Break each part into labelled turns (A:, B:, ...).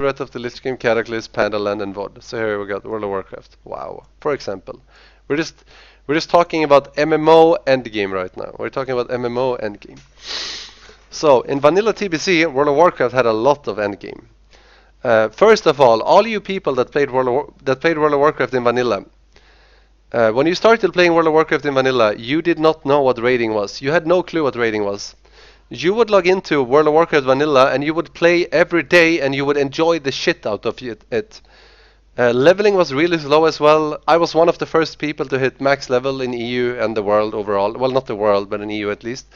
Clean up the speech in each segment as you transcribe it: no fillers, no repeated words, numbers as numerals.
A: Wrath of the Lich King, Cataclysm, Pandaland, and VOD. So here we got World of Warcraft. Wow. For example, we're just we're just talking about MMO endgame right now. We're talking about MMO endgame. So in vanilla TBC, World of Warcraft had a lot of endgame. First of all you people that played World of Warcraft in vanilla, when you started playing World of Warcraft in vanilla, you did not know what raiding was. You had no clue what raiding was. You would log into World of Warcraft vanilla and you would play every day and you would enjoy the shit out of it. Leveling was really slow as well. I was one of the first people to hit max level in EU and the world overall. Well, not the world, but in EU at least.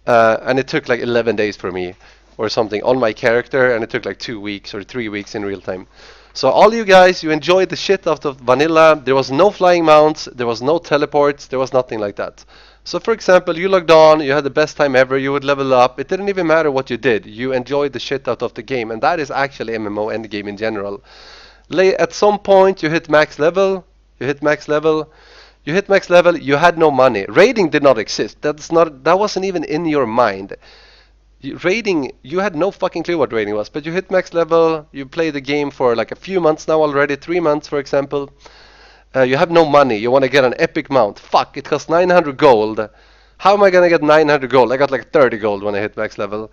A: And it took like 11 days for me or something on my character, and it took like 2 weeks or 3 weeks in real time. So all you guys, you enjoyed the shit out of vanilla. There was no flying mounts, there was no teleports, there was nothing like that. So for example, you logged on, you had the best time ever, you would level up. It didn't even matter what you did. You enjoyed the shit out of the game, and that is actually MMO endgame in general. At some point you hit max level, you hit max level, you hit max level, you had no money. Raiding did not exist. That wasn't even in your mind. Raiding, you had no fucking clue what raiding was, but you hit max level, you play the game for like a few months now already, 3 months for example. You have no money, you want to get an epic mount. Fuck, it costs 900 gold. How am I gonna get 900 gold? I got like 30 gold when I hit max level.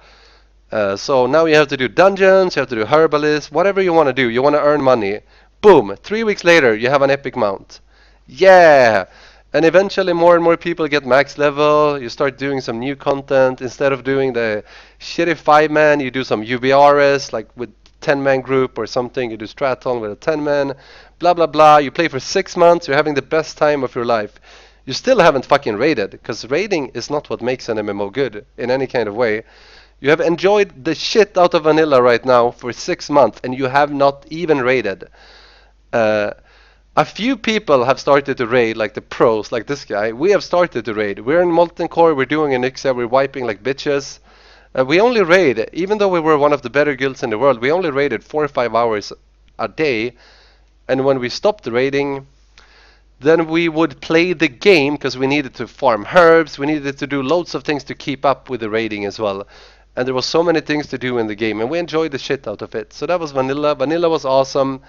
A: So now you have to do dungeons, you have to do herbalist, whatever you want to do. You want to earn money. Boom, 3 weeks later you have an epic mount. Yeah! And eventually more and more people get max level. You start doing some new content. Instead of doing the shitty 5-man, you do some UBRs, like with 10-man group or something. You do Straton with a 10-man. Blah, blah, blah. You play for 6 months. You're having the best time of your life. You still haven't fucking raided, because raiding is not what makes an MMO good in any kind of way. You have enjoyed the shit out of vanilla right now for 6 months, and you have not even raided. A few people have started to raid, like the pros, like this guy. We have started to raid. We're in Molten Core, we're doing an Ixia, we're wiping like bitches. We only raid, even though we were one of the better guilds in the world, we only raided 4 or 5 hours a day. And when we stopped raiding, then we would play the game, because we needed to farm herbs, we needed to do loads of things to keep up with the raiding as well. And there was so many things to do in the game, and we enjoyed the shit out of it. So that was vanilla. Vanilla was awesome.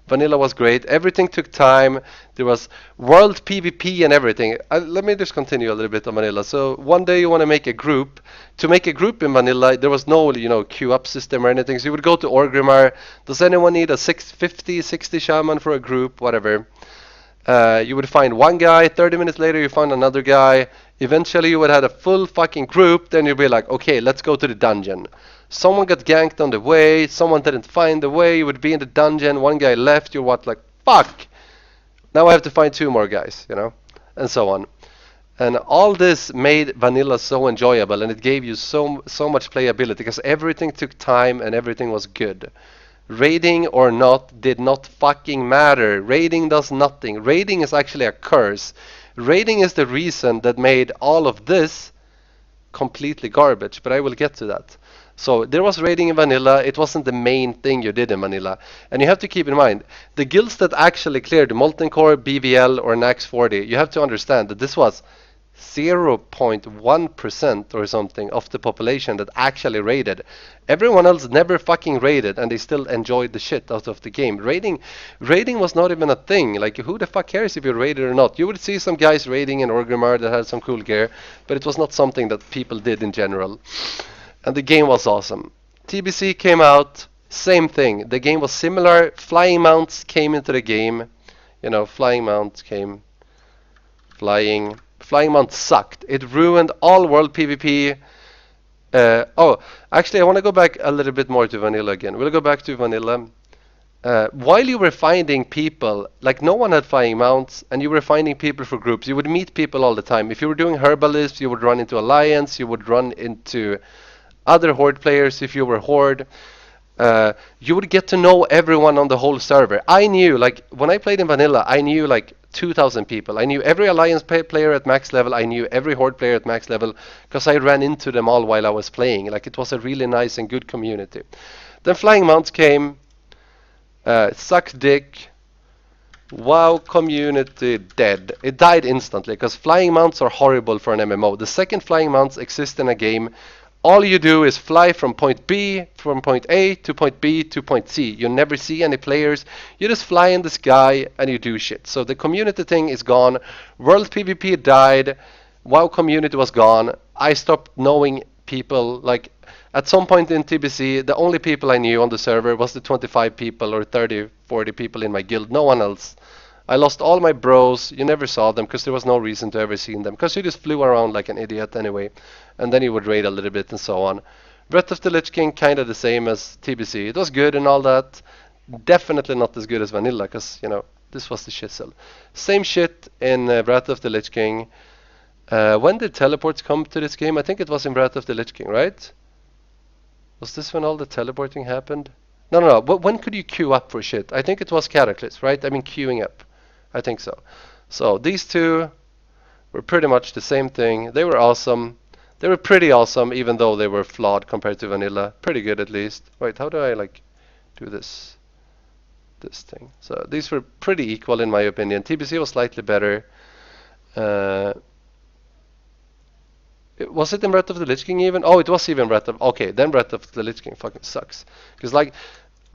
A: Vanilla was great. Everything took time. There was world PvP and everything. Let me just continue a little bit on vanilla. So one day you want to make a group. To make a group in vanilla, there was no, queue up system or anything. So you would go to Orgrimmar. Does anyone need a 650, 60 shaman for a group? Whatever. You would find one guy. 30 minutes later, you found another guy. Eventually, you would have a full fucking group. Then you'd be like, okay, let's go to the dungeon. Someone got ganked on the way, someone didn't find the way, you would be in the dungeon, one guy left, you're what, like, fuck! Now I have to find 2 more guys, and so on. And all this made vanilla so enjoyable, and it gave you so much playability, because everything took time and everything was good. Raiding or not did not fucking matter. Raiding does nothing. Raiding is actually a curse. Raiding is the reason that made all of this completely garbage, but I will get to that. So there was raiding in vanilla. It wasn't the main thing you did in vanilla. And you have to keep in mind, the guilds that actually cleared Molten Core, BVL, or Nax 40, you have to understand that this was 0.1% or something of the population that actually raided. Everyone else never fucking raided, and they still enjoyed the shit out of the game. Raiding was not even a thing. Like, who the fuck cares if you raided or not? You would see some guys raiding in Orgrimmar that had some cool gear, but it was not something that people did in general. And the game was awesome. TBC came out, same thing. The game was similar. Flying mounts came into the game. Flying mounts came. Flying mounts sucked. It ruined all world PvP. Actually, I want to go back a little bit more to vanilla again. We'll go back to vanilla. While you were finding people, like no one had flying mounts, and you were finding people for groups, you would meet people all the time. If you were doing herbalists, you would run into Alliance, you would run into other Horde players if you were Horde. You would get to know everyone on the whole server. I knew, like, when I played in vanilla, I knew like 2,000 people. I knew every Alliance player at max level. I knew every Horde player at max level, because I ran into them all while I was playing. Like, it was a really nice and good community. Then Flying Mounts came. Sucked dick. WoW community dead. It died instantly, because Flying Mounts are horrible for an MMO. The second Flying Mounts exist in a game, All you do is fly from point B, from point A to point B to point C. You never see any players. You just fly in the sky and you do shit. So the community thing is gone. World PvP died. WoW community was gone. I stopped knowing people. Like at some point in TBC, the only people I knew on the server was the 25 people or 30, 40 people in my guild. No one else. I lost all my bros. You never saw them because there was no reason to ever see them because you just flew around like an idiot anyway, and then you would raid a little bit and so on. Breath of the Lich King kind of the same as TBC. It was good and all that. Definitely not as good as vanilla because this was the shizzle. Same shit in Breath of the Lich King. When did teleports come to this game? I think it was in Breath of the Lich King, right? Was this when all the teleporting happened? No. But when could you queue up for shit? I think it was Cataclysm, right? I mean queuing up. I think so. So these two were pretty much the same thing. They were awesome. They were pretty awesome, even though they were flawed compared to vanilla. Pretty good at least. Wait, how do I do this thing? So these were pretty equal in my opinion. TBC was slightly better. Was it in Breath of the Lich King even? Oh, it was even Breath of... Okay, then Breath of the Lich King fucking sucks. Because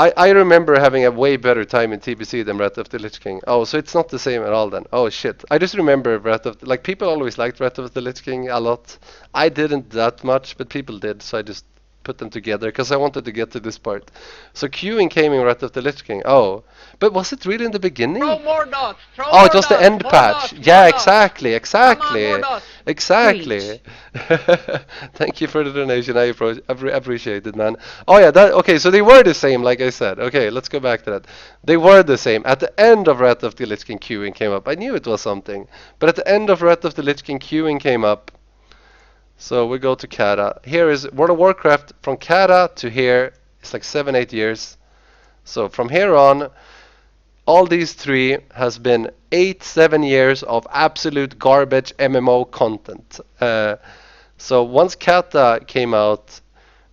A: I remember having a way better time in TBC than Breath of the Lich King. Oh, so it's not the same at all then. Oh shit. I just remember Breath of... people always liked Breath of the Lich King a lot. I didn't that much, but people did, so I just put them together because I wanted to get to this part. So queuing came in Breath of the Lich King. Oh, but was it really in the beginning?
B: Throw more dots.
A: Oh, it was the end patch. Yeah, exactly. Thank you for the donation. I appreciate it, man. Oh yeah, okay. So they were the same, like I said. Okay, let's go back to that. They were the same. At the end of Breath of the Lich King, queuing came up. I knew it was something, but at the end of Breath of the Lich King, queuing came up. So we go to Kata. Here is World of Warcraft. From Kata to here, it's like 7-8 years. So from here on, all these three has been 8-7 years of absolute garbage MMO content. So once Kata came out,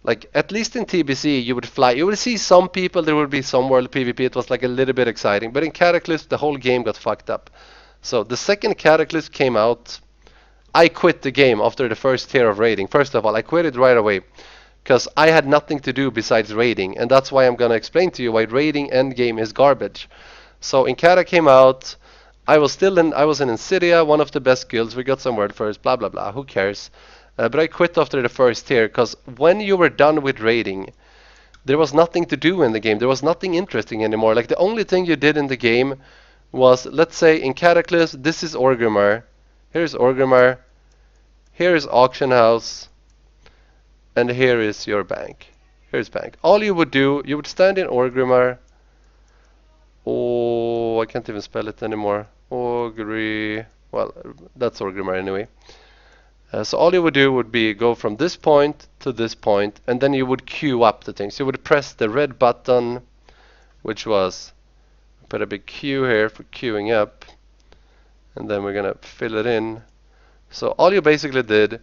A: at least in TBC, you would fly. You would see some people. There would be some world PvP. It was a little bit exciting. But in Cataclysm, the whole game got fucked up. So the second Cataclysm came out, I quit the game after the first tier of raiding. First of all, I quit it right away because I had nothing to do besides raiding, and that's why I'm gonna explain to you why raiding endgame is garbage. So in Kata came out, I was in Insidia, one of the best guilds. We got some word first, blah blah blah. Who cares? But I quit after the first tier because when you were done with raiding, there was nothing to do in the game. There was nothing interesting anymore. The only thing you did in the game was, let's say in Cataclysm, this is Orgrimmar. Here's Orgrimmar. Here is auction house, and here is your bank. Here's bank. All you would do, you would stand in Orgrimmar. Oh, I can't even spell it anymore. Well, that's Orgrimmar anyway. So all you would do would be go from this point to this point, and then you would queue up the things. You would press the red button, which was, put a big Q here for queuing up, and then we're gonna fill it in. So all you basically did,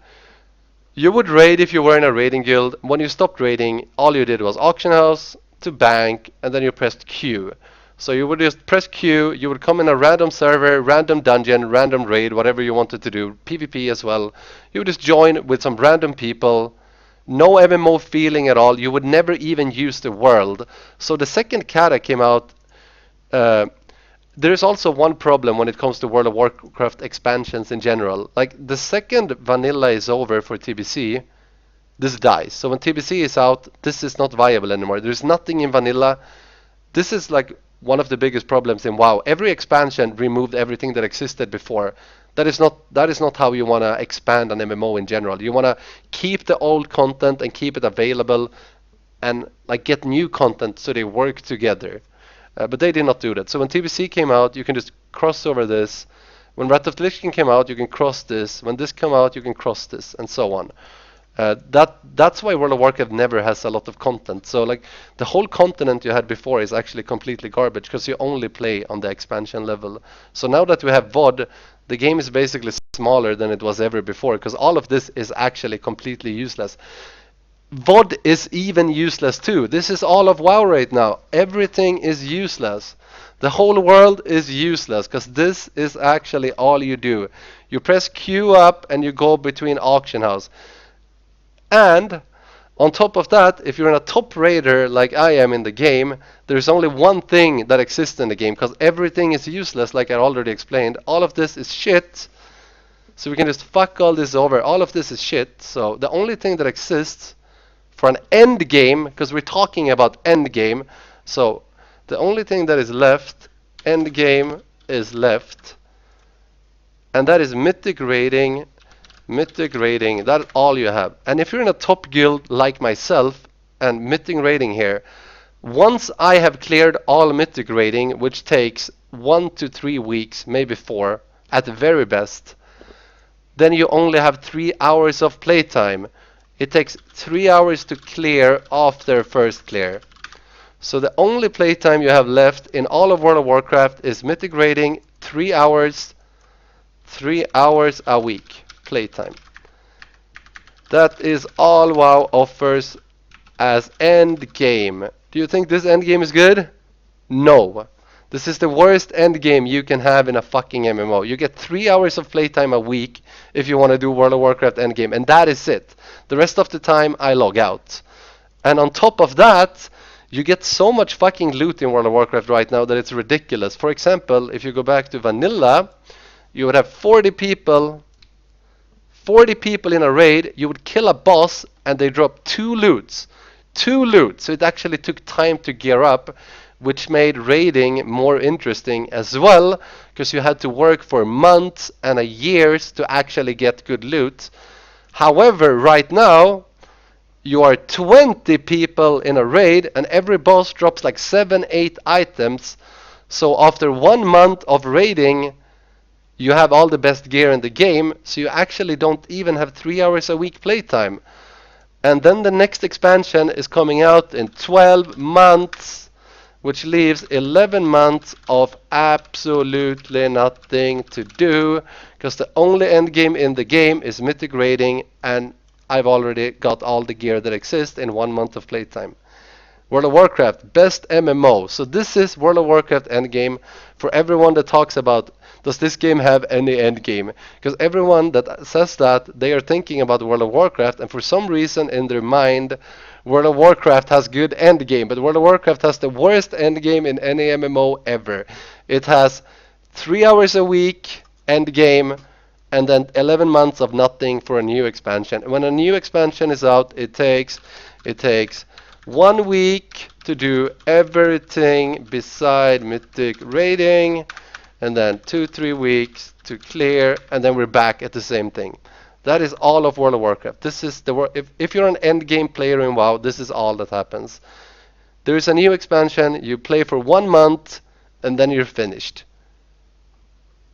A: you would raid if you were in a raiding guild. When you stopped raiding, all you did was auction house to bank, and then you pressed Q. So you would just press Q, you would come in a random server, random dungeon, random raid, whatever you wanted to do, PvP as well. You would just join with some random people, no MMO feeling at all. You would never even use the world. So the second Kata came out, there is also one problem when it comes to World of Warcraft expansions in general. The second vanilla is over for TBC, this dies. So when TBC is out, this is not viable anymore. There's nothing in vanilla. This is one of the biggest problems in WoW. Every expansion removed everything that existed before. That is not how you want to expand an MMO in general. You want to keep the old content and keep it available and get new content so they work together. But they did not do that. So when TBC came out, you can just cross over this. When Wrath of the Lich King came out, you can cross this. When this came out, you can cross this, and so on. That's why World of Warcraft never has a lot of content. So the whole continent you had before is actually completely garbage because you only play on the expansion level. So now that we have VOD, the game is basically smaller than it was ever before because all of this is actually completely useless. VOD is even useless too. This is all of WoW right now. Everything is useless. The whole world is useless because this is actually all you do. You press Q up and you go between auction house. And On top of that, if you're in a top raider like I am in the game, there's only one thing that exists in the game because everything is useless, like I already explained. All of this is shit. So we can just fuck all this over. All of this is shit. So the only thing that exists for an end game, because we're talking about end game, so the only thing that is left, end game is left, and that is mythic rating. Mythic rating, that's all you have. And if you're in a top guild like myself, and mythic rating here, once I have cleared all mythic rating, which takes 1 to 3 weeks, maybe 4 at the very best, then you only have 3 hours of playtime. It takes 3 hours to clear after first clear. So the only playtime you have left in all of World of Warcraft is mythic rating, 3 hours, 3 hours a week playtime. That is all WoW offers as end game. Do you think this end game is good? No. This is the worst end game you can have in a fucking MMO. You get 3 hours of playtime a week if you want to do World of Warcraft end game, and that is it. The rest of the time I log out. And on top of that, you get so much fucking loot in World of Warcraft right now that it's ridiculous. For example, if you go back to vanilla, you would have 40 people in a raid. You would kill a boss and they drop 2 loots. 2 loots. So it actually took time to gear up, which made raiding more interesting as well, because you had to work for months and years to actually get good loot. However, right now, you are 20 people in a raid and every boss drops like 7-8 items. So after 1 month of raiding, you have all the best gear in the game, so you actually don't even have 3 hours a week playtime. And then the next expansion is coming out in 12 months, which leaves 11 months of absolutely nothing to do, because the only end game in the game is mythic rating, and I've already got all the gear that exists in 1 month of playtime. World of Warcraft, best MMO. So this is World of Warcraft endgame for everyone that talks about, does this game have any endgame? Because everyone that says that, they are thinking about World of Warcraft, and for some reason in their mind, World of Warcraft has good endgame, but World of Warcraft has the worst endgame in any MMO ever. It has 3 hours a week endgame, and then 11 months of nothing for a new expansion. And when a new expansion is out, it takes 1 week to do everything beside mythic rating, and then 2-3 weeks to clear, and then we're back at the same thing. That is all of World of Warcraft. This is the if you're an end game player in WoW, this is all that happens. There is a new expansion, you play for 1 month, and then you're finished.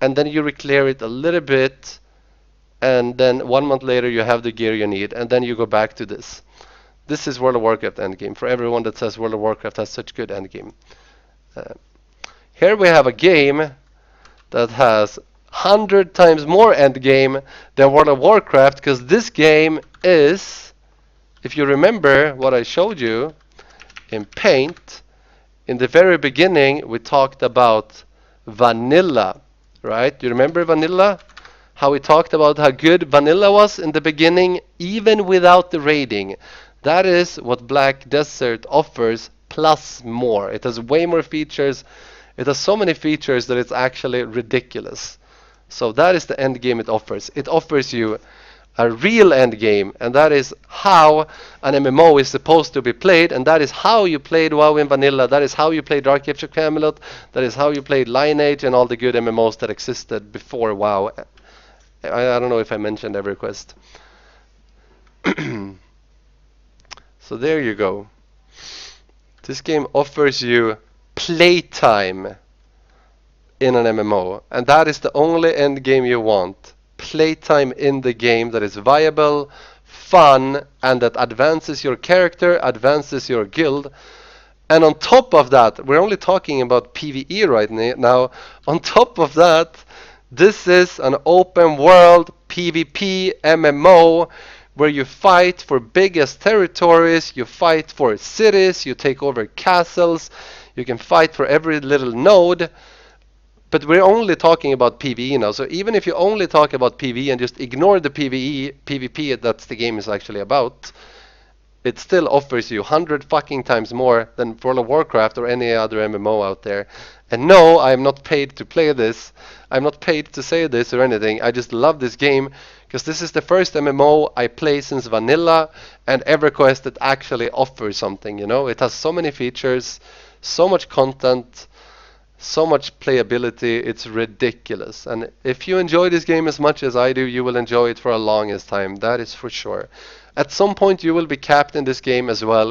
A: And then you reclear it a little bit, and then 1 month later you have the gear you need, and then you go back to this. This is World of Warcraft endgame for everyone that says World of Warcraft has such good endgame. Here we have a game that has 100 times more endgame than World of Warcraft, because this game is, if you remember what I showed you in Paint, in the very beginning we talked about vanilla, right? Do you remember vanilla? How we talked about how good vanilla was in the beginning, even without the raiding. That is what Black Desert offers, plus more. It has way more features. It has so many features that it's actually ridiculous. So that is the end game it offers. It offers you a real end game, and that is how an MMO is supposed to be played, and that is how you played WoW in vanilla. That is how you played Dark Age of Camelot. That is how you played Lineage and all the good MMOs that existed before WoW. I don't know if I mentioned EverQuest. So there you go. This game offers you playtime in an MMO, and that is the only end game you want. Playtime in the game that is viable, fun, and that advances your character, advances your guild. And on top of that, we're only talking about PvE right now. On top of that, this is an open world PvP MMO where you fight for biggest territories, you fight for cities, you take over castles, you can fight for every little node. But we're only talking about PvE now, so even if you only talk about PvE and just ignore the PvP that's the game is actually about, it still offers you 100 fucking times more than World of Warcraft or any other MMO out there. And no, I'm not paid to play this. I'm not paid to say this or anything. I just love this game because this is the first MMO I play since vanilla and EverQuest that actually offers something, you know? It has so many features, so much content, so much playability. It's ridiculous. And if you enjoy this game as much as I do, you will enjoy it for a longest time. That is for sure. At some point you will be capped in this game as well.